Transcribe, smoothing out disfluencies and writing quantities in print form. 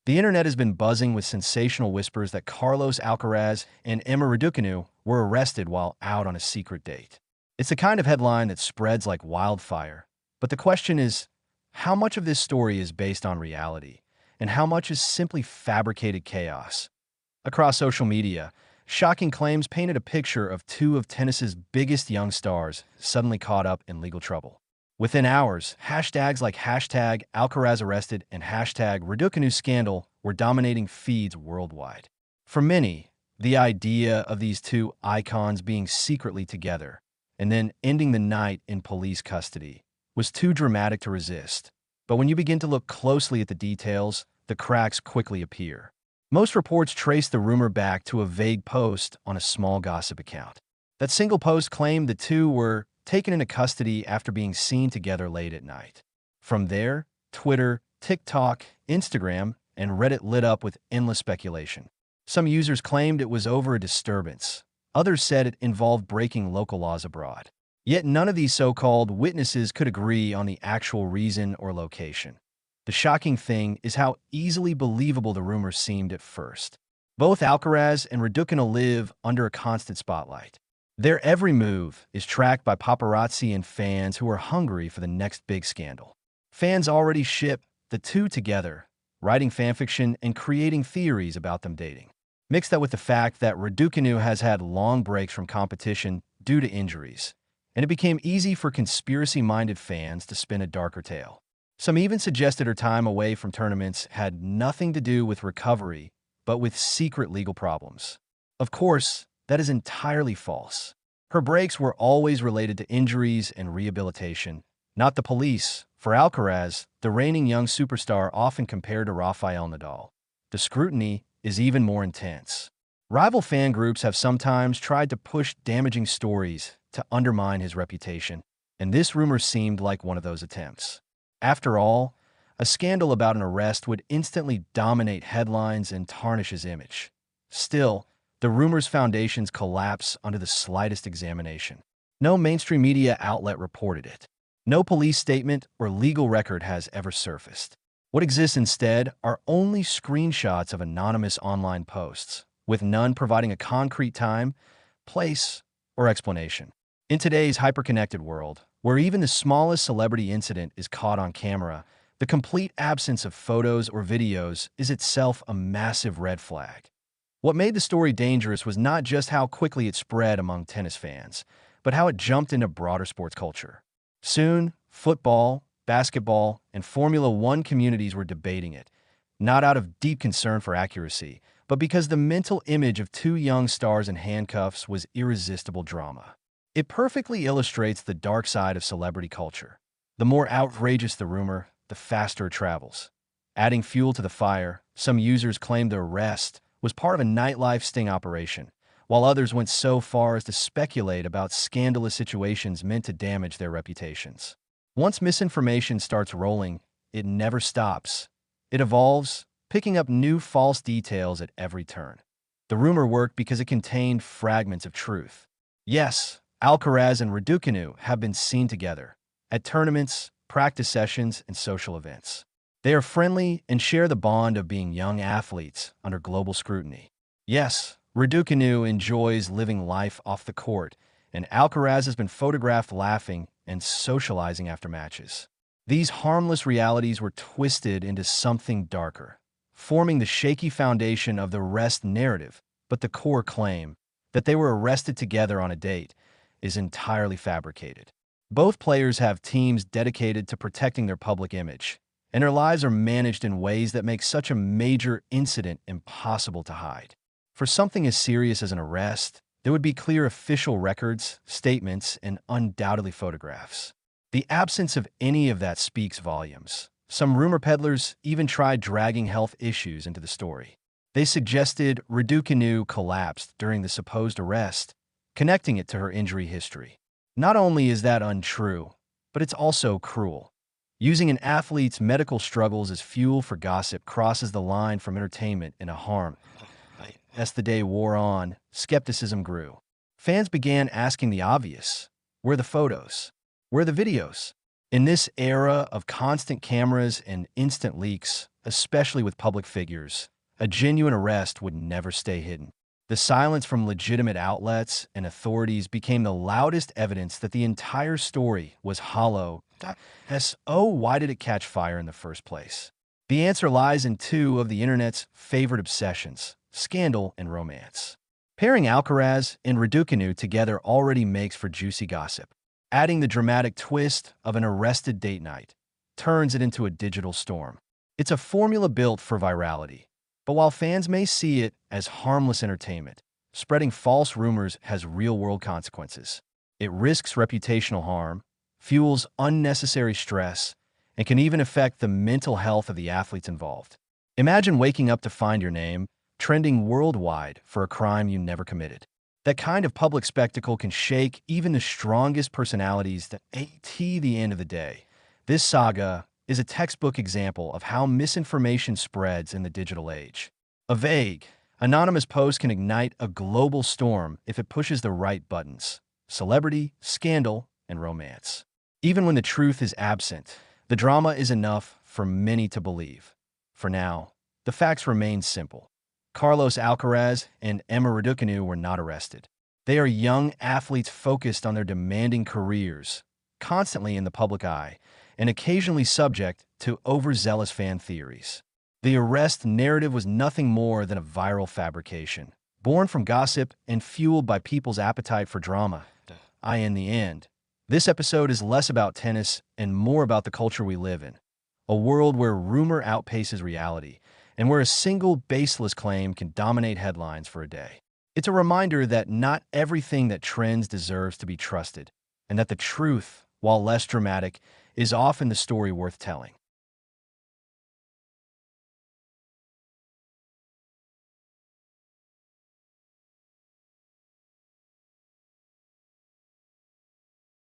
The internet has been buzzing with sensational whispers that Carlos Alcaraz and Emma Raducanu were arrested while out on a secret date. It's the kind of headline that spreads like wildfire. But the question is, how much of this story is based on reality, and how much is simply fabricated chaos? Across social media, shocking claims painted a picture of two of tennis's biggest young stars suddenly caught up in legal trouble. Within hours, hashtags like hashtag Alcaraz arrested and hashtag Raducanu scandal were dominating feeds worldwide. For many, the idea of these two icons being secretly together and then ending the night in police custody was too dramatic to resist. But when you begin to look closely at the details, the cracks quickly appear. Most reports trace the rumor back to a vague post on a small gossip account. That single post claimed the two were taken into custody after being seen together late at night. From there, Twitter, TikTok, Instagram, and Reddit lit up with endless speculation. Some users claimed it was over a disturbance. Others said it involved breaking local laws abroad. Yet none of these so-called witnesses could agree on the actual reason or location. The shocking thing is how easily believable the rumors seemed at first. Both Alcaraz and Raducanu live under a constant spotlight. Their every move is tracked by paparazzi and fans who are hungry for the next big scandal. Fans already ship the two together, writing fanfiction and creating theories about them dating. Mix that with the fact that Raducanu has had long breaks from competition due to injuries, and it became easy for conspiracy-minded fans to spin a darker tale. Some even suggested her time away from tournaments had nothing to do with recovery, but with secret legal problems. Of course, that is entirely false. Her breaks were always related to injuries and rehabilitation, not the police. For Alcaraz, the reigning young superstar often compared to Rafael Nadal. The scrutiny is even more intense. Rival fan groups have sometimes tried to push damaging stories to undermine his reputation, and this rumor seemed like one of those attempts. After all, a scandal about an arrest would instantly dominate headlines and tarnish his image. Still, the rumor's foundations collapse under the slightest examination. No mainstream media outlet reported it. No police statement or legal record has ever surfaced. What exists instead are only screenshots of anonymous online posts, with none providing a concrete time, place, or explanation. In today's hyper-connected world, where even the smallest celebrity incident is caught on camera, the complete absence of photos or videos is itself a massive red flag. What made the story dangerous was not just how quickly it spread among tennis fans, but how it jumped into broader sports culture. Soon, football, basketball, and Formula One communities were debating it, not out of deep concern for accuracy, but because the mental image of two young stars in handcuffs was irresistible drama. It perfectly illustrates the dark side of celebrity culture. The more outrageous the rumor, the faster it travels. Adding fuel to the fire, some users claimed the arrest was part of a nightlife sting operation, while others went so far as to speculate about scandalous situations meant to damage their reputations. Once misinformation starts rolling, it never stops. It evolves, picking up new false details at every turn. The rumor worked because it contained fragments of truth. Yes, Alcaraz and Raducanu have been seen together at tournaments, practice sessions, and social events. They are friendly and share the bond of being young athletes under global scrutiny. Yes, Raducanu enjoys living life off the court, and Alcaraz has been photographed laughing and socializing after matches. These harmless realities were twisted into something darker, forming the shaky foundation of the arrest narrative, but the core claim that they were arrested together on a date is entirely fabricated. Both players have teams dedicated to protecting their public image, and their lives are managed in ways that make such a major incident impossible to hide. For something as serious as an arrest, there would be clear official records, statements, and undoubtedly photographs. The absence of any of that speaks volumes. Some rumor peddlers even tried dragging health issues into the story. They suggested Raducanu collapsed during the supposed arrest, connecting it to her injury history. Not only is that untrue, but it's also cruel. Using an athlete's medical struggles as fuel for gossip crosses the line from entertainment into harm. As the day wore on, skepticism grew. Fans began asking the obvious. Where are the photos? Where are the videos? In this era of constant cameras and instant leaks, especially with public figures. A genuine arrest would never stay hidden. The silence from legitimate outlets and authorities became the loudest evidence that the entire story was hollow. So, why did it catch fire in the first place? The answer lies in two of the internet's favorite obsessions: scandal and romance. Pairing Alcaraz and Raducanu together already makes for juicy gossip. Adding the dramatic twist of an arrested date night turns it into a digital storm. It's a formula built for virality. But while fans may see it as harmless entertainment, spreading false rumors has real-world consequences. It risks reputational harm, fuels unnecessary stress, and can even affect the mental health of the athletes involved. Imagine waking up to find your name trending worldwide for a crime you never committed. That kind of public spectacle can shake even the strongest personalities at the end of the day. This saga is a textbook example of how misinformation spreads in the digital age. A vague, anonymous post can ignite a global storm if it pushes the right buttons: celebrity, scandal, and romance. Even when the truth is absent, the drama is enough for many to believe. For now, the facts remain simple. Carlos Alcaraz and Emma Raducanu were not arrested. They are young athletes focused on their demanding careers, constantly in the public eye, and occasionally subject to overzealous fan theories. The arrest narrative was nothing more than a viral fabrication, born from gossip and fueled by people's appetite for drama. In the end, this episode is less about tennis and more about the culture we live in, a world where rumor outpaces reality, and where a single baseless claim can dominate headlines for a day. It's a reminder that not everything that trends deserves to be trusted, and that the truth, while less dramatic, is often the story worth telling.